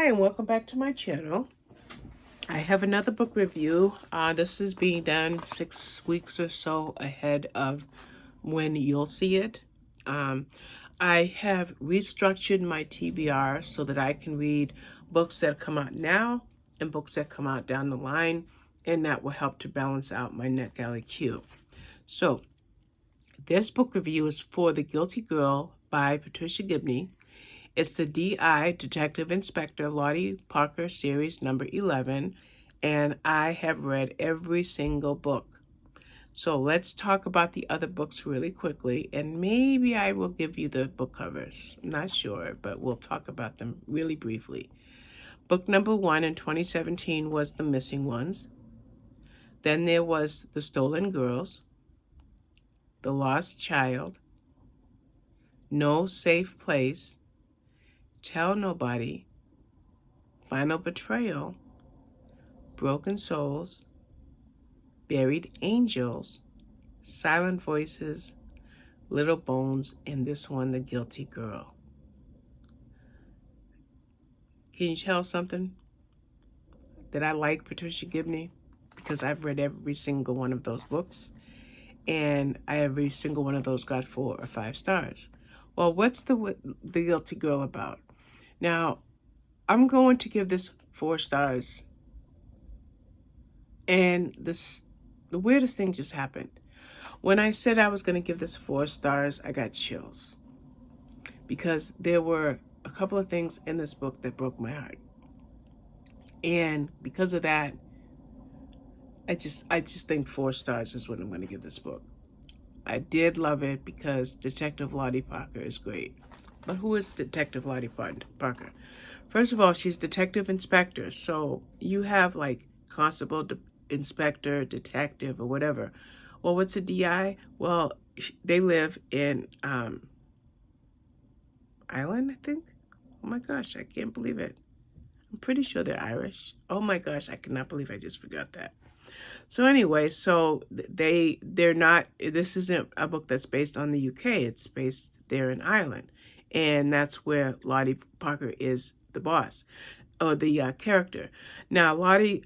Hi, and welcome back to my channel. I have another book review. This is being done 6 weeks or so ahead of when you'll see it. I have restructured my TBR so that I can read books that come out now and books that come out down the line, and that will help to balance out my NetGalley queue. So, this book review is for The Guilty Girl by Patricia Gibney. It's the DI, Detective Inspector Lottie Parker series number 11, and I have read every single book. So let's talk about the other books really quickly, and maybe I will give you the book covers. I'm not sure, but we'll talk about them really briefly. Book number 1 in 2017 was The Missing Ones. Then there was The Stolen Girls, The Lost Child, No Safe Place, Tell Nobody, Final Betrayal, Broken Souls, Buried Angels, Silent Voices, Little Bones, and this one, The Guilty Girl. Can you tell something? That I like Patricia Gibney? Because I've read every single one of those books, and every single one of those got 4 or 5 stars. Well, what's The Guilty Girl about? Now, I'm going to give this 4 stars. And the weirdest thing just happened. When I said I was going to give this 4 stars, I got chills. Because there were a couple of things in this book that broke my heart. And because of that, I just think 4 stars is what I'm going to give this book. I did love it because Detective Lottie Parker is great. But who is Detective Lottie Parker? First of all, she's Detective Inspector. So you have like Constable, Inspector, Detective, or whatever. Well, what's a DI? Well, they live in Ireland, I think. Oh my gosh, I can't believe it. I'm pretty sure they're Irish. Oh my gosh, I cannot believe I just forgot that. So anyway, so they're not, this isn't a book that's based on the UK. It's based there in Ireland. And that's where Lottie Parker is the boss, or the character. Now, Lottie,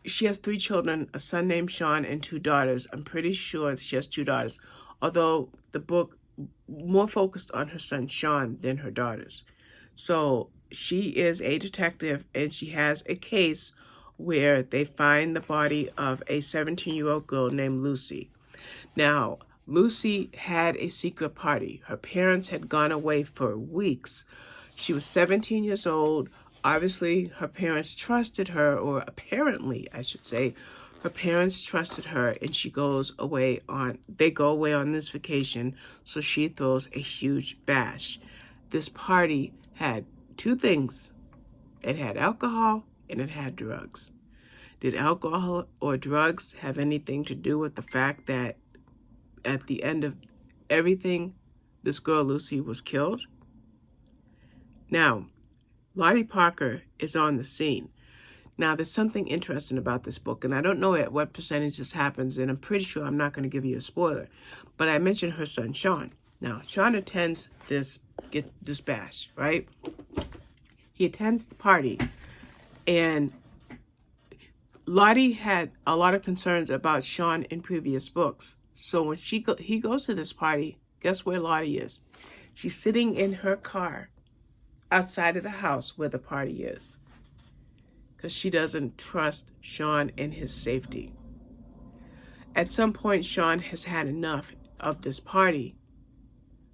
she has 3 children, a son named Sean and 2 daughters. I'm pretty sure she has 2 daughters, although the book more focused on her son Sean than her daughters. So she is a detective, and she has a case where they find the body of a 17-year-old girl named Lucy. Now, Lucy had a secret party. Her parents had gone away for weeks. She was 17 years old. Obviously, her parents trusted her, or apparently, I should say, her parents trusted her, and they go away on this vacation, so she throws a huge bash. This party had 2 things. It had alcohol and it had drugs. Did alcohol or drugs have anything to do with the fact that at the end of everything, this girl Lucy was killed? Now, Lottie Parker is on the scene. Now, there's something interesting about this book, and I don't know at what percentage this happens, and I'm pretty sure I'm not going to give you a spoiler, but I mentioned her son, Sean. Now, Sean attends this bash, right? He attends the party, and Lottie had a lot of concerns about Sean in previous books. So when he goes to this party, guess where Lottie is? She's sitting in her car outside of the house where the party is, because she doesn't trust Sean and his safety. At some point, Sean has had enough of this party.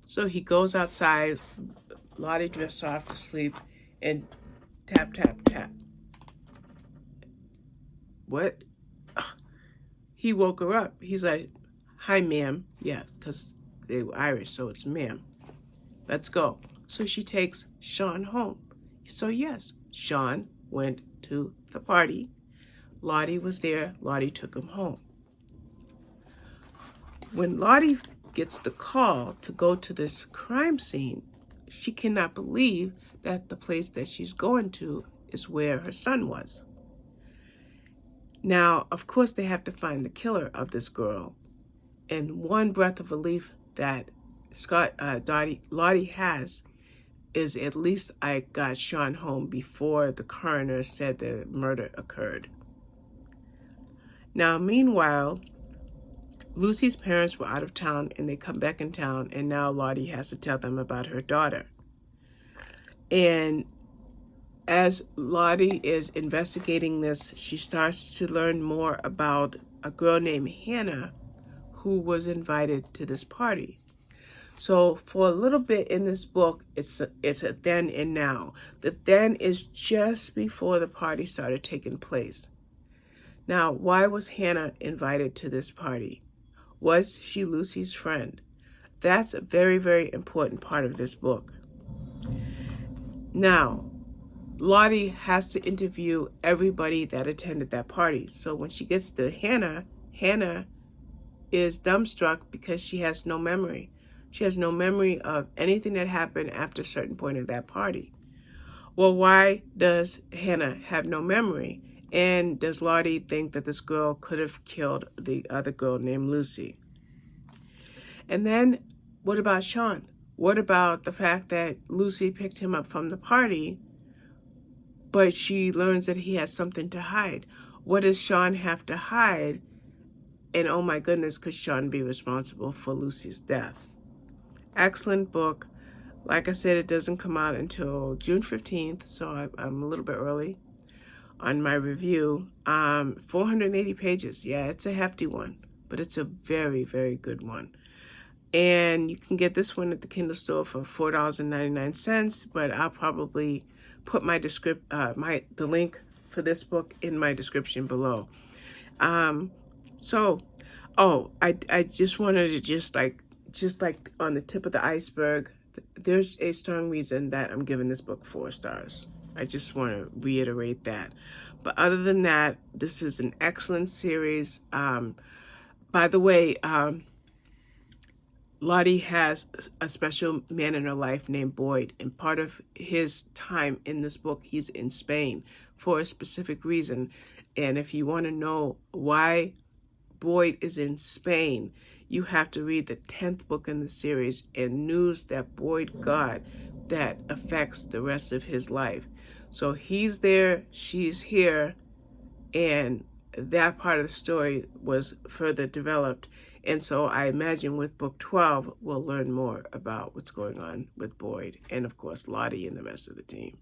So he goes outside, Lottie drifts off to sleep, and tap, tap, tap. What? He woke her up. He's like, hi, ma'am. Yeah, because they were Irish, so it's ma'am. Let's go. So she takes Sean home. So yes, Sean went to the party. Lottie was there. Lottie took him home. When Lottie gets the call to go to this crime scene, she cannot believe that the place that she's going to is where her son was. Now, of course, they have to find the killer of this girl. And one breath of relief that Lottie has is at least I got Sean home before the coroner said the murder occurred. Now, meanwhile, Lucy's parents were out of town and they come back in town, and now Lottie has to tell them about her daughter. And as Lottie is investigating this, she starts to learn more about a girl named Hannah who was invited to this party. So for a little bit in this book, it's a then and now. The then is just before the party started taking place. Now, why was Hannah invited to this party? Was she Lucy's friend? That's a very, very important part of this book. Now, Lottie has to interview everybody that attended that party. So when she gets to Hannah, Hannah is dumbstruck because she has no memory. She has no memory of anything that happened after a certain point of that party. Well, why does Hannah have no memory? And does Lottie think that this girl could have killed the other girl named Lucy? And then what about Sean? What about the fact that Lucy picked him up from the party, but she learns that he has something to hide? What does Sean have to hide? And oh my goodness, could Sean be responsible for Lucy's death? Excellent book. Like I said, it doesn't come out until June 15th, so I'm a little bit early on my review. 480 pages. Yeah, it's a hefty one, but it's a very, very good one. And you can get this one at the Kindle store for $4.99, but I'll probably put my the link for this book in my description below. I just wanted to just like on the tip of the iceberg, there's a strong reason that I'm giving this book 4 stars. I just want to reiterate that. But other than that, this is an excellent series. By the way, Lottie has a special man in her life named Boyd, and part of his time in this book, he's in Spain for a specific reason. And if you want to know why Boyd is in Spain, you have to read the 10th book in the series and news that Boyd got that affects the rest of his life. So he's there, she's here, and that part of the story was further developed. And so I imagine with book 12, we'll learn more about what's going on with Boyd and, of course, Lottie and the rest of the team.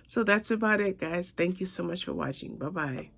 So that's about it, guys. Thank you so much for watching. Bye-bye.